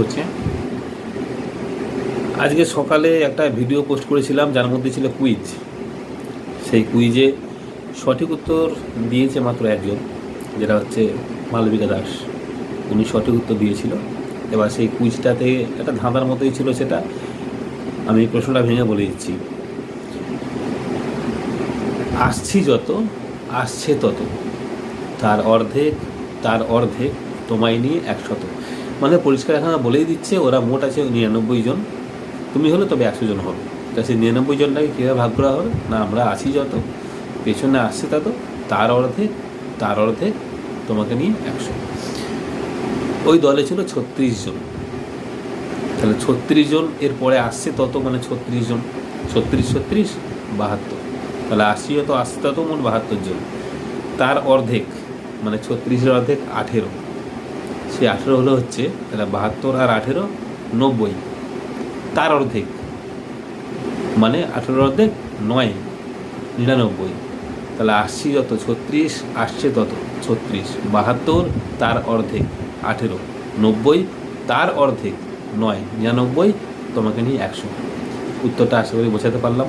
হচ্ছে আজকে সকালে একটা ভিডিও পোস্ট করেছিলাম যার মধ্যে ছিল কুইজ। সেই কুইজে সঠিক উত্তর দিয়েছে মাত্র একজন, যেটা হচ্ছে মালবিকা দাস। উনি সঠিক উত্তর দিয়েছিল। এবার সেই কুইজটাতে একটা ধাঁধার মতোই ছিল, সেটা আমি প্রশ্নটা ভেঙে বলে দিচ্ছি। আসছি যত, আসছে তত, তার অর্ধেক তোমায় নিয়ে 100। মানে পরিষ্কার এখানে বলেই দিচ্ছে ওরা মোট আছে 99 জন, তুমি হলে তবে 100 জন হবে। তা সেই 99 জনটাকে কীভাবে ভাগ করা হবে না, আমরা আছি যত, পেছনে আসছে তত, তার অর্ধেক তোমাকে নিয়ে 100। ওই দলে ছিল 36 জন। তাহলে 36 জন, এরপরে আসছে তত মানে 36 জন, 36 72। তাহলে আসছি যত, আসছে তত মোট 72 জন। তার অর্ধেক মানে 36-এর অর্ধেক 18। সেই 18 হলো হচ্ছে, তাহলে 72 আর 18 90। তার অর্ধেক মানে 18-এর অর্ধেক 9, 99। তাহলে আসছি যত 36, আসছে তত 36, 72 তার অর্ধেক 18, 90 তার অর্ধেক 9, 99 তোমাকে নিয়ে 100। উত্তরটা আশা করি বোঝাতে পারলাম।